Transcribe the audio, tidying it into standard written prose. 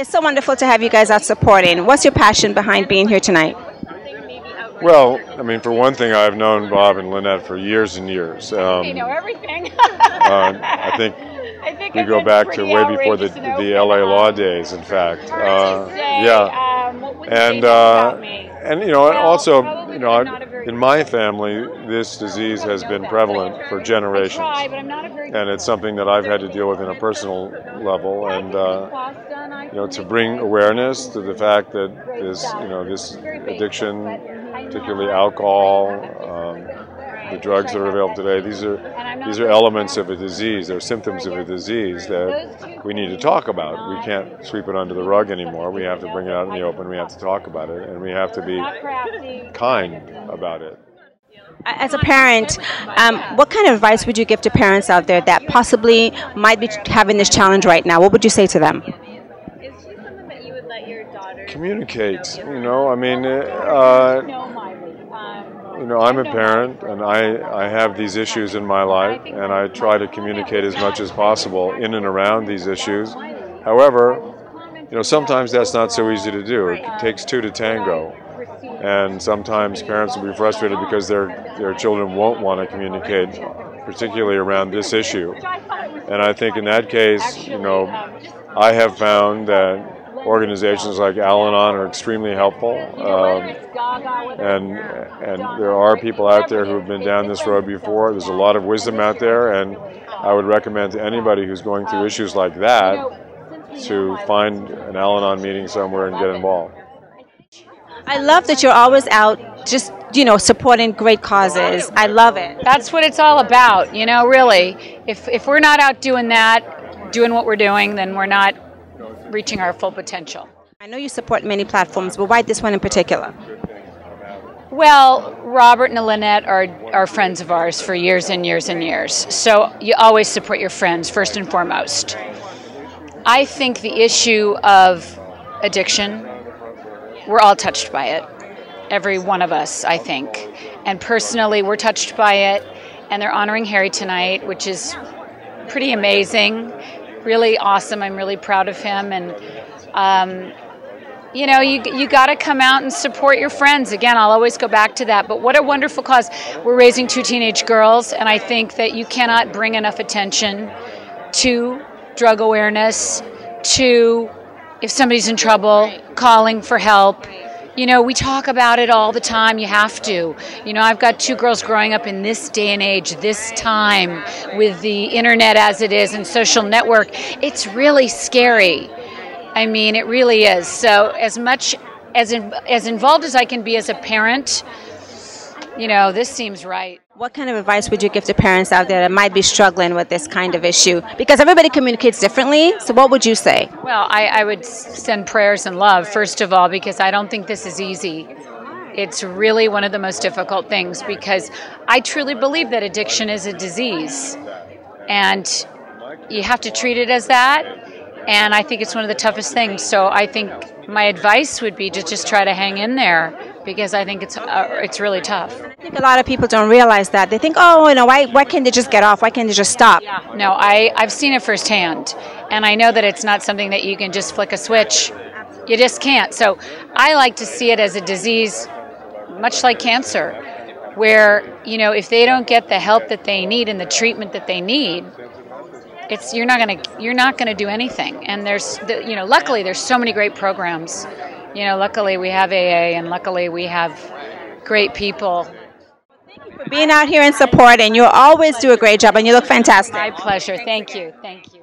It's so wonderful to have you guys out supporting. What's your passion behind being here tonight? Well, I mean, for one thing, I've known Bob and Lynette for years and years. You know everything. I think we go back to way before the LA law days, in fact. And you know, also, you know, in my family, this disease has been prevalent for generations, and it's something that I've had to deal with in a personal level. And you know, to bring awareness to the fact that this, you know, this addiction, particularly alcohol, the drugs that are available today, these are elements of a disease. They're symptoms of a disease that we need to talk about. We can't sweep it under the rug anymore. We have to bring it out in the open. We have to talk about it, and we have to be kind about it. As a parent, what kind of advice would you give to parents out there that possibly might be having this challenge right now? What would you say to them? Communicate. You know, I mean, you know, I'm a parent, and I have these issues in my life, and I try to communicate as much as possible in and around these issues. However, you know, sometimes that's not so easy to do. It takes two to tango, and sometimes parents will be frustrated because their children won't want to communicate, particularly around this issue. And I think in that case, you know, I have found that organizations like Al-Anon are extremely helpful, and there are people out there who have been down this road before. There's a lot of wisdom out there, and I would recommend to anybody who's going through issues like that to find an Al-Anon meeting somewhere and get involved. I love that you're always out just, you know, supporting great causes. I love it. That's what it's all about, you know, really. If we're not out doing that, doing what we're doing, then we're not reaching our full potential. I know you support many platforms, but why this one in particular? Well, Robert and Lynette are friends of ours for years and years and years. So you always support your friends first and foremost. I think the issue of addiction, we're all touched by it. Every one of us, I think. And personally, we're touched by it. And they're honoring Harry tonight, which is pretty amazing. Really awesome. I'm really proud of him, and you know, you got to come out and support your friends. Again, I'll always go back to that. But what a wonderful cause! We're raising 2 teenage girls, and I think that you cannot bring enough attention to drug awareness, to if somebody's in trouble, calling for help. You know, we talk about it all the time. You have to. You know, I've got 2 girls growing up in this day and age, this time, with the internet as it is and social network. It's really scary. I mean, it really is. So as much as involved as I can be as a parent, you know, this seems right. What kind of advice would you give to parents out there that might be struggling with this kind of issue? Because everybody communicates differently, so what would you say? Well, I would send prayers and love, first of all, because I don't think this is easy. It's really one of the most difficult things, because I truly believe that addiction is a disease, and you have to treat it as that, and I think it's one of the toughest things. So I think my advice would be to just try to hang in there, because I think it's really tough. I think a lot of people don't realize that. They think, oh, you know, why can't they just get off? Why can't they just stop? Yeah. No, I've seen it firsthand, and I know that it's not something that you can just flick a switch. You just can't. So I like to see it as a disease, much like cancer, where, you know, if they don't get the help that they need and the treatment that they need, you're not gonna do anything. And you know, luckily there's so many great programs. You know, luckily we have AA, and luckily we have great people. Thank you for being out here and supporting. You always do a great job, and you look fantastic. My pleasure. Thank you. Thank you.